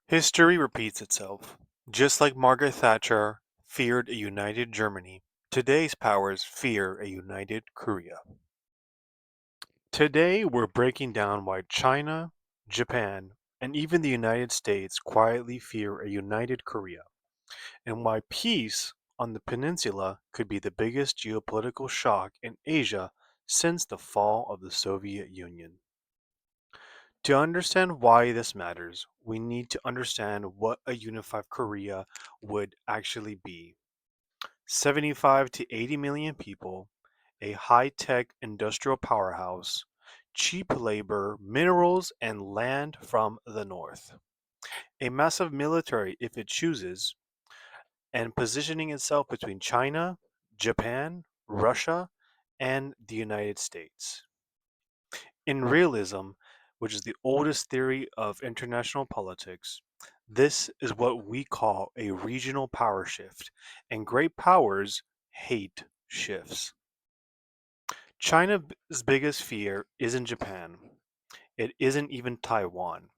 History repeats itself. Just like Margaret Thatcher feared a united Germany, today's powers fear a united Korea. Today, we're breaking down why China, Japan, and even the United States quietly fear a united Korea, and why peace on the peninsula could be the biggest geopolitical shock in Asia since the fall of the Soviet Union. To understand why this matters, we need to understand what a unified Korea would actually be. 75 to 80 million people, a high tech industrial powerhouse, cheap labor, minerals, and land from the north. A massive military if it chooses, and positioning itself between China, Japan, Russia, and the United States. In realism, which is the oldest theory of international politics, this is what we call a regional power shift, and great powers hate shifts. China's biggest fear isn't Japan. It isn't even Taiwan.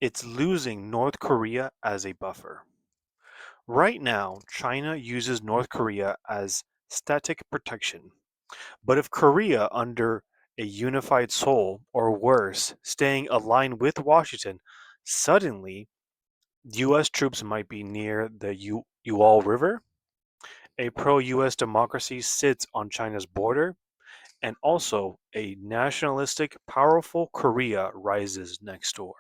It's losing North Korea as a buffer. Right now, China uses North Korea as static protection. But if Korea, under a unified Seoul, or worse, staying aligned with Washington, suddenly U.S. troops might be near the Ual River, a pro US democracy sits on China's border, and also a nationalistic, powerful Korea rises next door.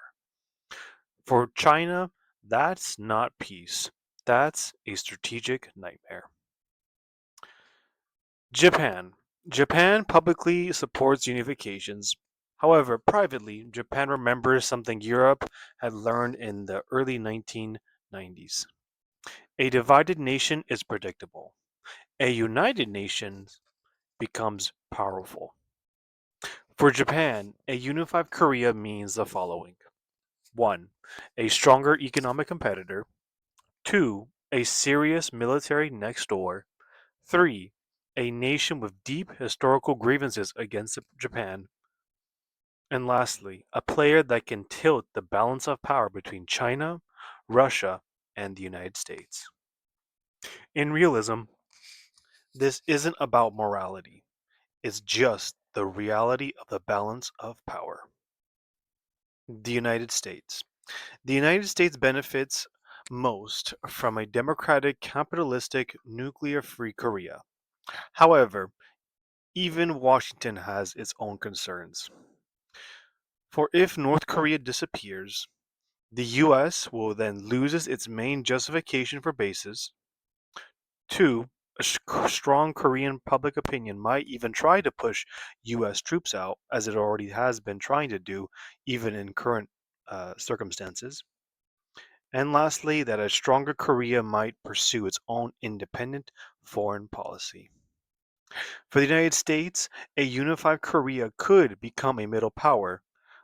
For China, that's not peace, that's a strategic nightmare. Japan. Japan publicly supports unifications. However, privately, Japan remembers something Europe had learned in the early 1990s. A divided nation is predictable. A united nation becomes powerful. For Japan, a unified Korea means the following: 1. A stronger economic competitor. 2. A serious military next door. 3. A nation with deep historical grievances against Japan. And lastly, a player that can tilt the balance of power between China, Russia, and the United States. In realism, this isn't about morality, it's just the reality of the balance of power. The United States. The United States benefits most from a democratic, capitalistic, nuclear free Korea. However, even Washington has its own concerns. For if North Korea disappears, the US will then lose its main justification for bases. 2. A strong Korean public opinion might even try to push US troops out, as it already has been trying to do, even in current circumstances. And lastly, that a stronger Korea might pursue its own independent foreign policy. For the United States, a unified Korea could become a middle power,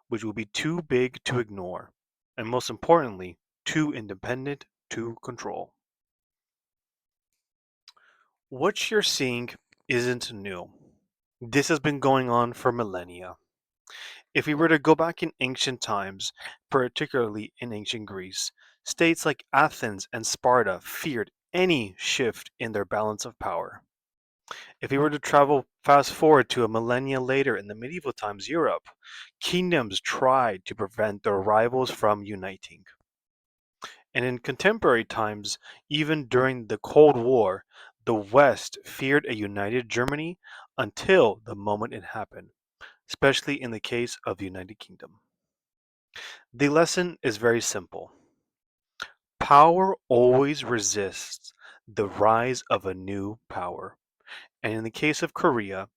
which would be too big to ignore, and most importantly, too independent to control. What you're seeing isn't new. This has been going on for millennia. If we were to go back in ancient times, particularly in ancient Greece, states like Athens and Sparta feared any shift in their balance of power. If we were to travel fast forward to a millennia later in the medieval times Europe, kingdoms tried to prevent their rivals from uniting. And in contemporary times, even during the Cold War, the West feared a united Germany until the moment it happened, especially in the case of the United Kingdom. The lesson is very simple. Power always resists the rise of a new power. And in the case of Korea,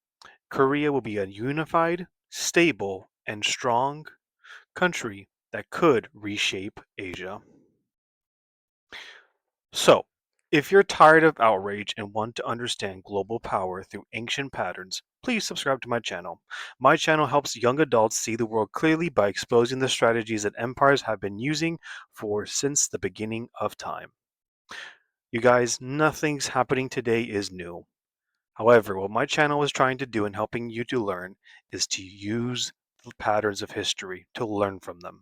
Korea will be a unified, stable, and strong country that could reshape Asia. So, if you're tired of outrage and want to understand global power through ancient patterns, please subscribe to my channel. My channel helps young adults see the world clearly by exposing the strategies that empires have been using for since the beginning of time. You guys, nothing's happening today is new. However, what my channel is trying to do in helping you to learn is to use the patterns of history to learn from them.